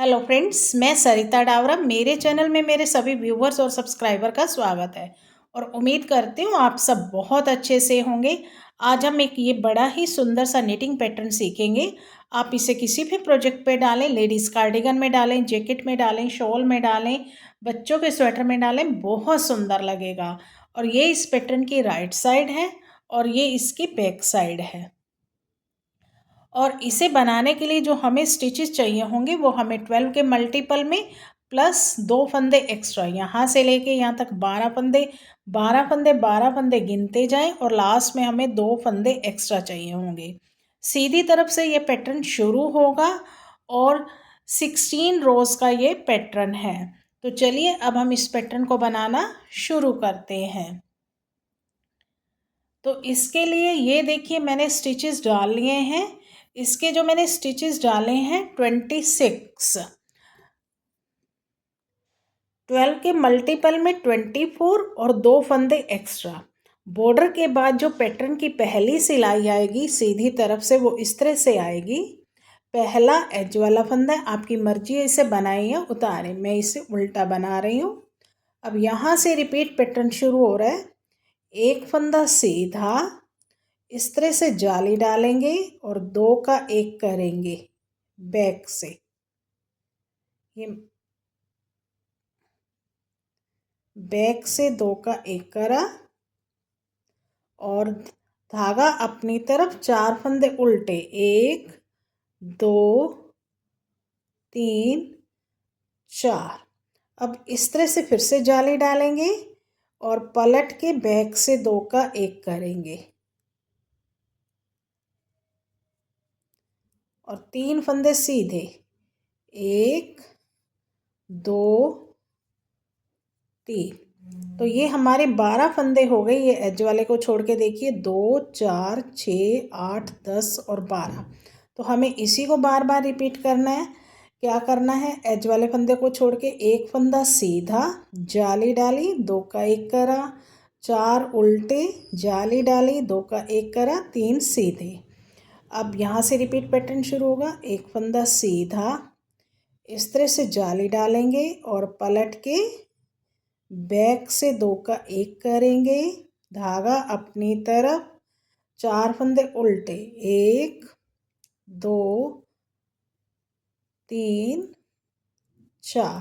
Hello friends, मैं सरिता डावरा। मेरे channel में मेरे सभी व्यूवर्स और सब्सक्राइबर का स्वागत है और उम्मीद करती हूँ आप सब बहुत अच्छे से होंगे। आज हम एक ये बड़ा ही सुंदर सा निटिंग पैटर्न सीखेंगे। आप इसे किसी भी प्रोजेक्ट पे डालें, लेडीज़ कार्डिगन में डालें, जैकेट में डालें, शॉल में डालें, बच्चों के स्वेटर में डालें, बहुत सुंदर लगेगा। और ये इस पैटर्न की राइट साइड है और ये इसकी बैक साइड है। और इसे बनाने के लिए जो हमें स्टिचेस चाहिए होंगे वो हमें 12 के मल्टीपल में प्लस 2 फंदे एक्स्ट्रा, यहाँ से लेके यहाँ तक 12 फंदे, 12 फंदे 12 फंदे गिनते जाएं और लास्ट में हमें 2 फंदे एक्स्ट्रा चाहिए होंगे। सीधी तरफ से ये पैटर्न शुरू होगा और 16 रोज का ये पैटर्न है। तो चलिए अब हम इस पैटर्न को बनाना शुरू करते हैं। तो इसके लिए ये देखिए मैंने स्टिचेस डाल लिए हैं। इसके जो मैंने स्टिचेस डाले हैं 26, 12 के मल्टीपल में 24 और 2 फंदे एक्स्ट्रा। बॉर्डर के बाद जो पैटर्न की पहली सिलाई आएगी सीधी तरफ से वो इस तरह से आएगी। पहला एज वाला फंदा, आपकी मर्जी है इसे बनाएं या उतारें, मैं इसे उल्टा बना रही हूँ। अब यहाँ से रिपीट पैटर्न शुरू हो रहा है। एक फंदा सीधा इस तरह से जाली डालेंगे और 2 का 1 करेंगे बैक से। ये बैक से 2 का 1 करा और धागा अपनी तरफ 4 फंदे उल्टे, 1 2 3 4। अब इस तरह से फिर से जाली डालेंगे और पलट के बैक से 2 का 1 करेंगे और 3 फंदे सीधे, 1 2 3। तो ये हमारे 12 फंदे हो गए। ये एज वाले को छोड़ के देखिए, 2 4 6 8 10 और 12। तो हमें इसी को बार बार रिपीट करना है। क्या करना है, एज वाले फंदे को छोड़ के एक फंदा सीधा, जाली डाली, 2 का 1 करा, 4 उल्टे, जाली डाली, 2 का 1 करा, 3 सीधे। अब यहाँ से रिपीट पैटर्न शुरू होगा। एक फंदा सीधा इस तरह से जाली डालेंगे और पलट के बैक से 2 का 1 करेंगे, धागा अपनी तरफ, 4 फंदे उल्टे, 1 2 3 4,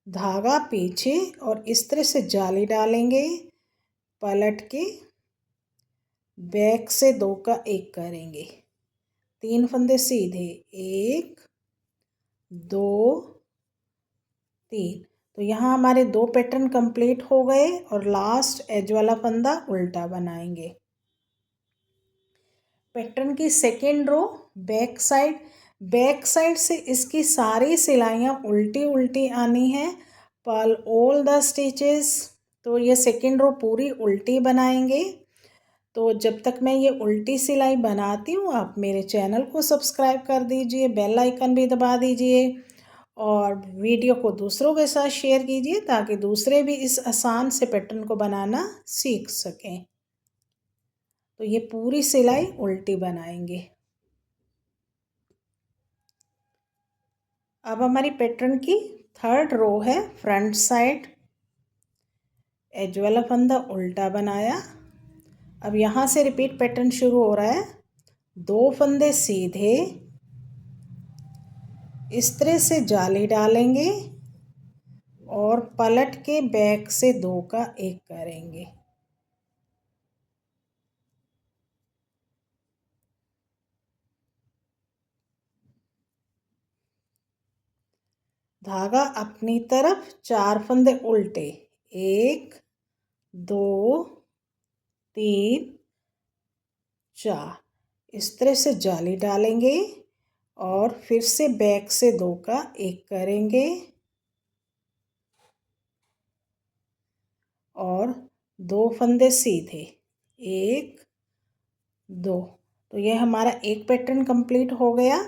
धागा पीछे और इस तरह से जाली डालेंगे, पलट के बैक से 2 का 1 करेंगे, 3 फंदे सीधे, 1 2 3। तो यहाँ हमारे 2 पैटर्न कंप्लीट हो गए और लास्ट एज वाला फंदा उल्टा बनाएंगे। पैटर्न की सेकेंड रो बैक साइड से इसकी सारी सिलाइयाँ उल्टी उल्टी आनी है। Purl all the stitches. तो ये सेकेंड रो पूरी उल्टी बनाएंगे। तो जब तक मैं ये उल्टी सिलाई बनाती हूँ आप मेरे चैनल को सब्सक्राइब कर दीजिए, बेल आइकन भी दबा दीजिए और वीडियो को दूसरों के साथ शेयर कीजिए ताकि दूसरे भी इस आसान से पैटर्न को बनाना सीख सकें। तो ये पूरी सिलाई उल्टी बनाएंगे। अब हमारी पैटर्न की थर्ड रो है फ्रंट साइड। एज वाला फंदा उल्टा बनाया। अब यहाँ से रिपीट पैटर्न शुरू हो रहा है। 2 फंदे सीधे इस तरह से जाली डालेंगे और पलट के बैक से 2 का 1 करेंगे। धागा अपनी तरफ, 4 फंदे उल्टे, 1 2 3 4। इस तरह से जाली डालेंगे और फिर से बैक से 2 का 1 करेंगे और 2 फंदे सीधे, 1 2। तो ये हमारा एक पैटर्न कंप्लीट हो गया।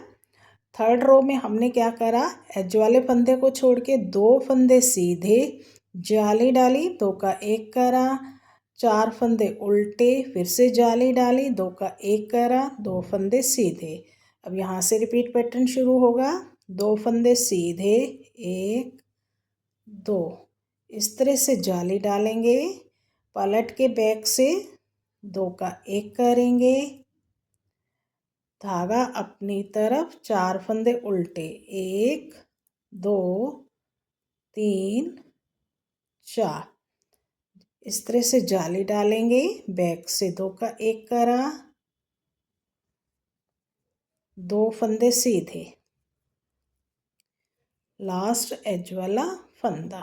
थर्ड रो में हमने क्या करा, एज वाले फंदे को छोड़ के 2 फंदे सीधे, जाली डाली, 2 का 1 करा, 4 फंदे उल्टे, फिर से जाली डाली, 2 का 1 करा, 2 फंदे सीधे। अब यहाँ से रिपीट पैटर्न शुरू होगा। 2 फंदे सीधे, 1 2। इस तरह से जाली डालेंगे, पलट के बैक से 2 का 1 करेंगे, धागा अपनी तरफ, 4 फंदे उल्टे, 1 2 3 4। इस तरह से जाली डालेंगे, बैक से 2 का 1 करा, 2 फंदे सीधे, लास्ट एज वाला फंदा।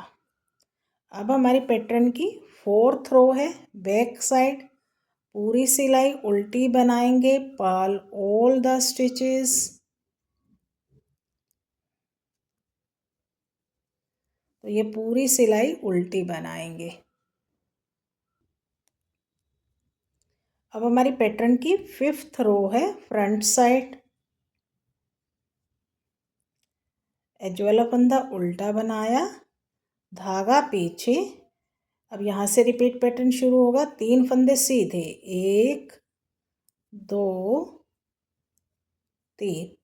अब हमारी पैटर्न की 4th रो है, बैक साइड पूरी सिलाई उल्टी बनाएंगे, पर्ल ऑल द स्टिचेस। तो ये पूरी सिलाई उल्टी बनाएंगे। अब हमारी पैटर्न की 5th रो है, फ्रंट साइड एज वाला फंदा उल्टा बनाया, धागा पीछे। अब यहाँ से रिपीट पैटर्न शुरू होगा, 3 फंदे सीधे, 1 2 3।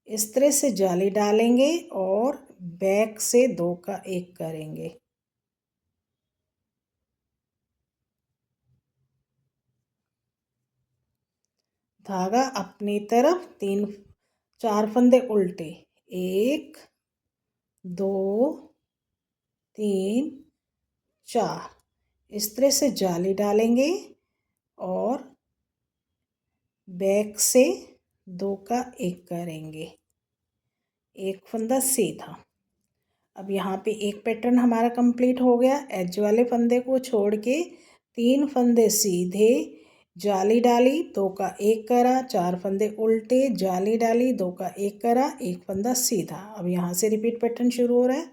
इस तरह से जाली डालेंगे और बैक से 2 का 1 करेंगे, धागा अपनी तरफ, 4 फंदे उल्टे, 1 2 3 4। इस तरह से जाली डालेंगे और बैक से 2 का 1 करेंगे, एक फंदा सीधा। अब यहाँ पे एक पैटर्न हमारा कंप्लीट हो गया। एज वाले फंदे को छोड़ के 3 फंदे सीधे, जाली डाली, 2 का 1 करा, 4 फंदे उल्टे, जाली डाली, 2 का 1 करा, एक फंदा सीधा। अब यहाँ से रिपीट पैटर्न शुरू हो रहा है,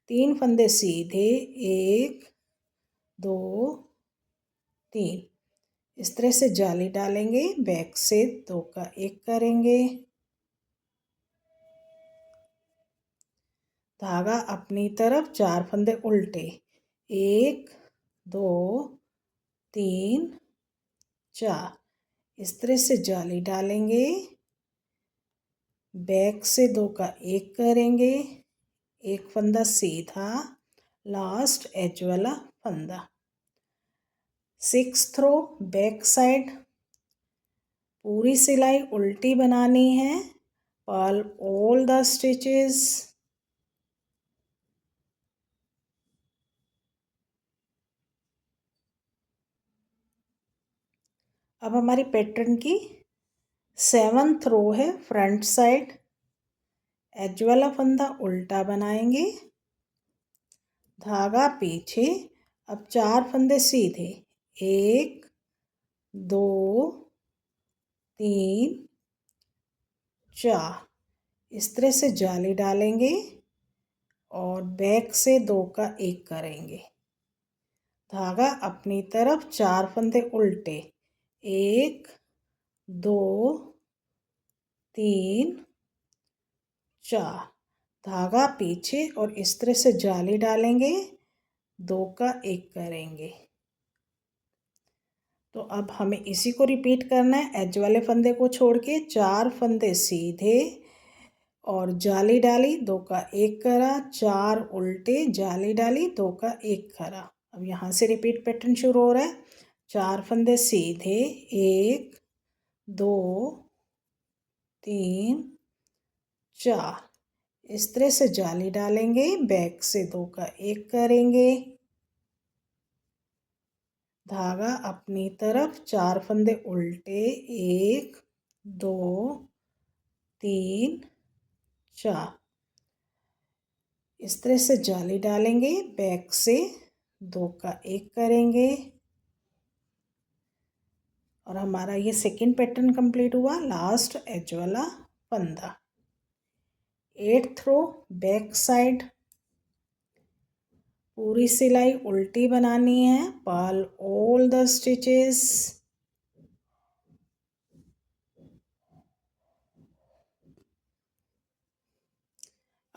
3 फंदे सीधे, 1 2 3। इस तरह से जाली डालेंगे, बैक से 2 का 1 करेंगे, धागा अपनी तरफ, 4 फंदे उल्टे, 1 2 3 4। इस तरह से जाली डालेंगे, बैक से 2 का 1 करेंगे, एक फंदा सीधा, लास्ट एज वाला फंदा। 6th रो, बैक साइड पूरी सिलाई उल्टी बनानी है, पर्ल ऑल द स्टिचेस। अब हमारी पैटर्न की 7th रो है, फ्रंट साइड एज वाला फंदा उल्टा बनाएंगे, धागा पीछे। अब 4 फंदे सीधे, 1 2 3 4। इस तरह से जाली डालेंगे और बैक से 2 का 1 करेंगे, धागा अपनी तरफ, 4 फंदे उल्टे, 1 2 3 4, धागा पीछे और इस तरह से जाली डालेंगे, 2 का 1 करेंगे। तो अब हमें इसी को रिपीट करना है। एज वाले फंदे को छोड़ के 4 फंदे सीधे और जाली डाली, 2 का 1 करा, 4 उल्टे, जाली डाली, 2 का 1 करा। अब यहाँ से रिपीट पैटर्न शुरू हो रहा है, 4 फंदे सीधे, 1 2 3 4। इस तरह से जाली डालेंगे, बैक से 2 का 1 करेंगे, धागा अपनी तरफ, 4 फंदे उल्टे, 1 2 3 4। इस तरह से जाली डालेंगे, बैक से 2 का 1 करेंगे और हमारा ये सेकंड पैटर्न कंप्लीट हुआ, लास्ट एज वाला फंदा। 8th रो, बैक साइड पूरी सिलाई उल्टी बनानी है, पर्ल ऑल द स्टिचेस।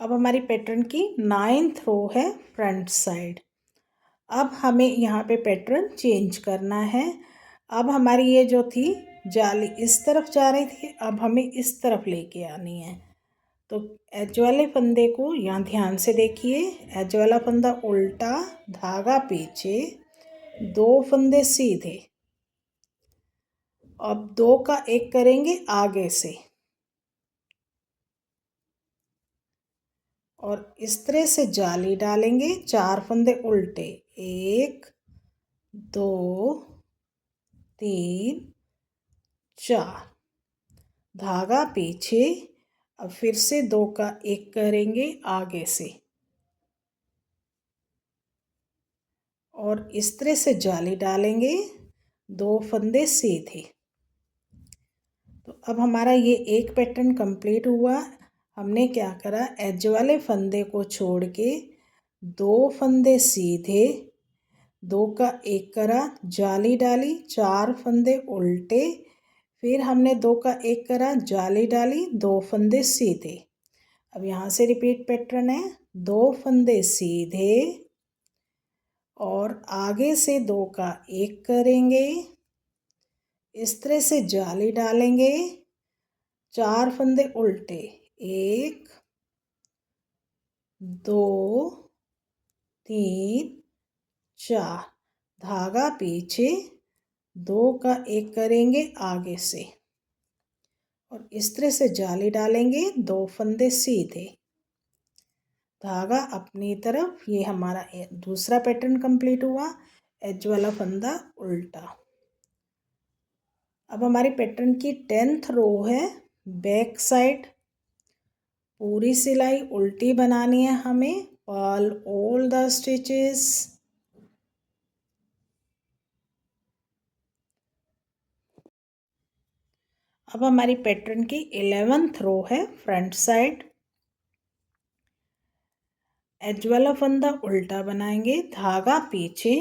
अब हमारी पैटर्न की 9th रो है, फ्रंट साइड। अब हमें यहाँ पे पैटर्न चेंज करना है। अब हमारी ये जो थी जाली इस तरफ जा रही थी, अब हमें इस तरफ लेके आनी है। तो एज वाले फंदे को यहाँ ध्यान से देखिए, एज वाला फंदा उल्टा, धागा पीछे, 2 फंदे सीधे। अब 2 का 1 करेंगे आगे से और इस तरह से जाली डालेंगे, 4 फंदे उल्टे, 1 2 3 4, धागा पीछे। अब फिर से 2 का 1 करेंगे आगे से और इस तरह से जाली डालेंगे, 2 फंदे सीधे। तो अब हमारा ये एक पैटर्न कंप्लीट हुआ। हमने क्या करा, एज वाले फंदे को छोड़ के 2 फंदे सीधे, 2 का 1 करा, जाली डाली, 4 फंदे उल्टे, फिर हमने 2 का 1 करा, जाली डाली, 2 फंदे सीधे। अब यहाँ से रिपीट पैटर्न है, 2 फंदे सीधे और आगे से 2 का 1 करेंगे, इस तरह से जाली डालेंगे, 4 फंदे उल्टे, 1 2 3 4, धागा पीछे, 2 का 1 करेंगे आगे से और इस तरह से जाली डालेंगे, 2 फंदे सीधे, धागा अपनी तरफ। ये हमारा दूसरा पैटर्न कंप्लीट हुआ, एज वाला फंदा उल्टा। अब हमारी पैटर्न की 10th रो है, बैक साइड, पूरी सिलाई उल्टी बनानी है हमें, पर्ल ऑल द स्टिचेस। अब हमारी पैटर्न की 11th रो है, फ्रंट साइड, एज वाला फंदा उल्टा बनाएंगे, धागा पीछे।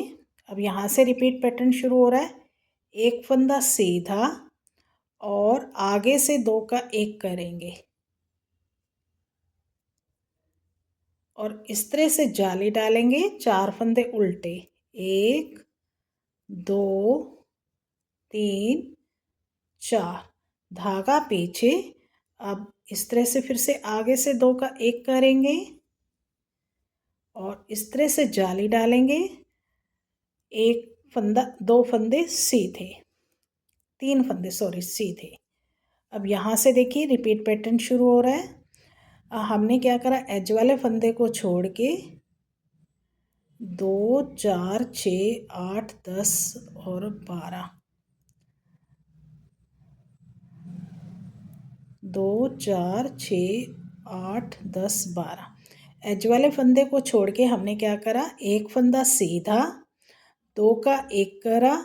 अब यहाँ से रिपीट पैटर्न शुरू हो रहा है, 1 फंदा सीधा और आगे से 2 का 1 करेंगे और इस तरह से जाली डालेंगे, 4 फंदे उल्टे, 1 2 3 4, धागा पीछे। अब इस तरह से फिर से आगे से 2 का 1 करेंगे और इस तरह से जाली डालेंगे, 1 फंदा, 2 फंदे सीधे, 3 फंदे सॉरी सीधे। अब यहाँ से देखिए रिपीट पैटर्न शुरू हो रहा है। हमने क्या करा, एज वाले फंदे को छोड़ के 2 4 6 8 10 और 12, 2 4 6 8 10 12, एज वाले फंदे को छोड़ के हमने क्या करा, 1 फंदा सीधा, 2 का 1 करा,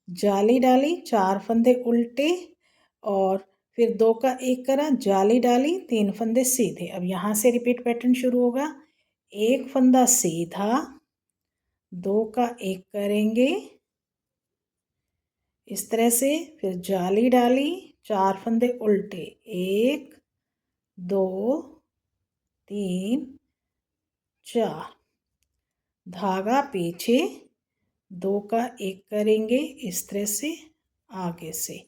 जाली डाली, 4 फंदे उल्टे और फिर 2 का 1 करा, जाली डाली, 3 फंदे सीधे। अब यहाँ से रिपीट पैटर्न शुरू होगा, 1 फंदा सीधा, 2 का 1 करेंगे इस तरह से, फिर जाली डाली, 4 फंदे उल्टे, 1 2 3 4, धागा पीछे, 2 का 1 करेंगे इस तरह से आगे से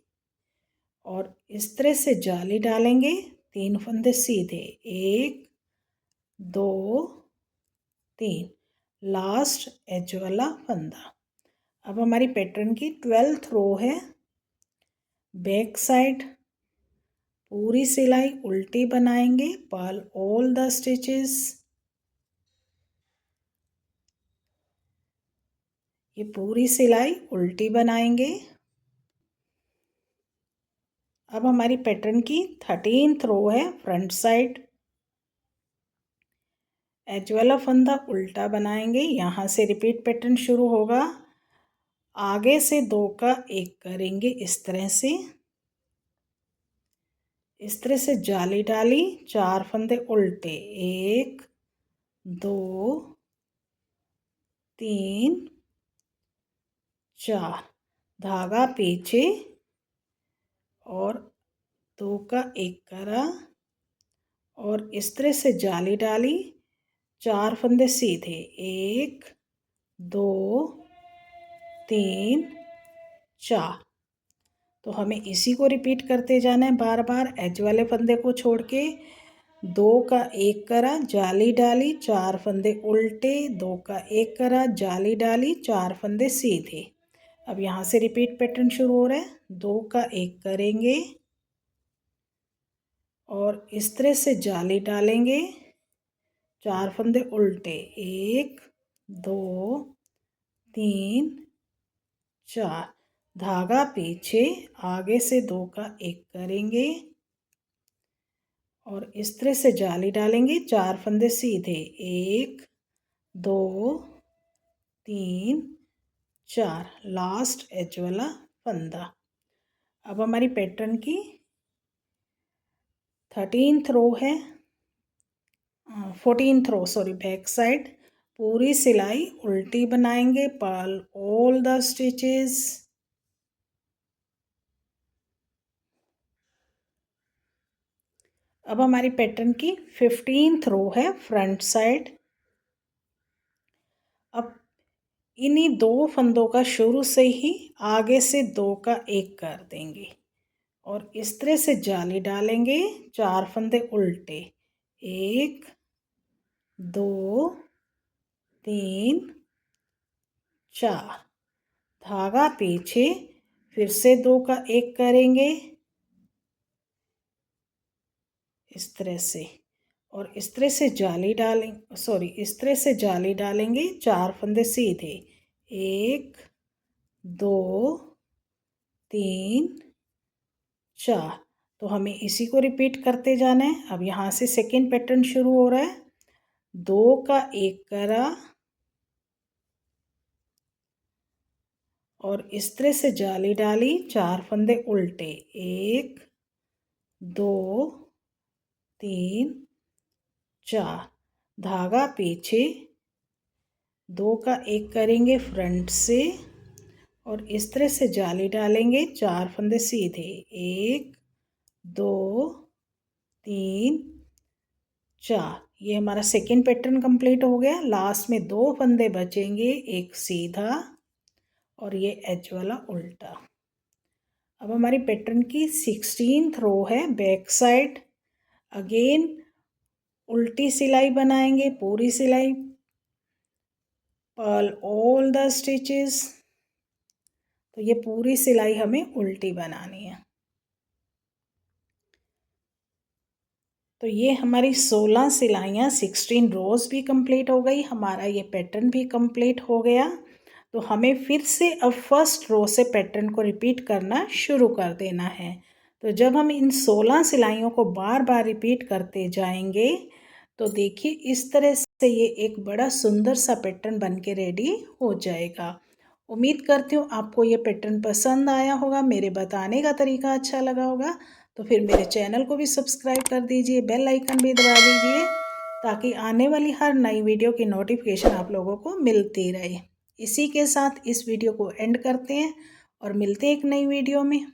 और इस तरह से जाली डालेंगे, 3 फंदे सीधे, 1 2 3, लास्ट एज वाला फंदा। अब हमारी पैटर्न की 12th रो है, बैक साइड, पूरी सिलाई उल्टी बनाएंगे, पर्ल ऑल द स्टिचेस। ये पूरी सिलाई उल्टी बनाएंगे। अब हमारी पैटर्न की 13th रो है, फ्रंट साइड, एज वाला फंदा उल्टा बनाएंगे, यहाँ से रिपीट पैटर्न शुरू होगा, आगे से 2 का 1 करेंगे इस तरह से जाली डाली, 4 फंदे उल्टे, 1 2 3 4, धागा पीछे और 2 का 1 करा और इस तरह से जाली डाली, 4 फंदे सीधे, 1 2 3 4। तो हमें इसी को रिपीट करते जाना है बार बार, एज वाले फंदे को छोड़ के 2 का 1 करा, जाली डाली, 4 फंदे उल्टे, 2 का 1 करा, जाली डाली, 4 फंदे सीधे। अब यहाँ से रिपीट पैटर्न शुरू हो रहा है। 2 का 1 करेंगे और इस तरह से जाली डालेंगे, 4 फंदे उल्टे, 1 2 3 4, धागा पीछे, आगे से 2 का 1 करेंगे और इस तरह से जाली डालेंगे, 4 फंदे सीधे, 1 2 3 4, लास्ट एज वाला फंदा। अब हमारी पैटर्न की 13th रो है, 14th रो सॉरी, बैक साइड। पूरी सिलाई उल्टी बनाएंगे, पर्ल ऑल द स्टिचेस। अब हमारी पैटर्न की 15th रो है, फ्रंट साइड। अब इन्हीं 2 फंदों का शुरू से ही आगे से 2 का 1 कर देंगे और इस तरह से जाली डालेंगे, 4 फंदे उल्टे, 1 2 3 4, धागा पीछे, फिर से 2 का 1 करेंगे इस तरह से और इस तरह से जाली डालेंगे, सॉरी इस तरह से जाली डालेंगे, 4 फंदे सीधे, 1 2 3 4। तो हमें इसी को रिपीट करते जाना है। अब यहाँ से सेकेंड पैटर्न शुरू हो रहा है। 2 का 1 करा और इस तरह से जाली डाली, 4 फंदे उल्टे, 1 2 3 4, धागा पीछे, 2 का 1 करेंगे फ्रंट से और इस तरह से जाली डालेंगे, 4 फंदे सीधे, 1 2 3 4। ये हमारा सेकेंड पैटर्न कंप्लीट हो गया। लास्ट में 2 फंदे बचेंगे, एक सीधा और ये एज वाला उल्टा। अब हमारी पैटर्न की 16th रो है, बैक साइड। अगेन उल्टी सिलाई बनाएंगे, पूरी सिलाई, पर्ल ऑल द स्टिचेस। तो ये पूरी सिलाई हमें उल्टी बनानी है। तो ये हमारी 16 सिलाइयाँ, 16 रोज़ भी कंप्लीट हो गई, हमारा ये पैटर्न भी कंप्लीट हो गया। तो हमें फिर से अब फर्स्ट रो से पैटर्न को रिपीट करना शुरू कर देना है। तो जब हम इन 16 सिलाइयों को बार बार रिपीट करते जाएंगे तो देखिए इस तरह से ये एक बड़ा सुंदर सा पैटर्न बन के रेडी हो जाएगा। उम्मीद करती हूँ आपको ये पैटर्न पसंद आया होगा, मेरे बताने का तरीका अच्छा लगा होगा। तो फिर मेरे चैनल को भी सब्सक्राइब कर दीजिए, बेल आइकन भी दबा दीजिए ताकि आने वाली हर नई वीडियो की नोटिफिकेशन आप लोगों को मिलती रहे। इसी के साथ इस वीडियो को एंड करते हैं और मिलते हैं एक नई वीडियो में।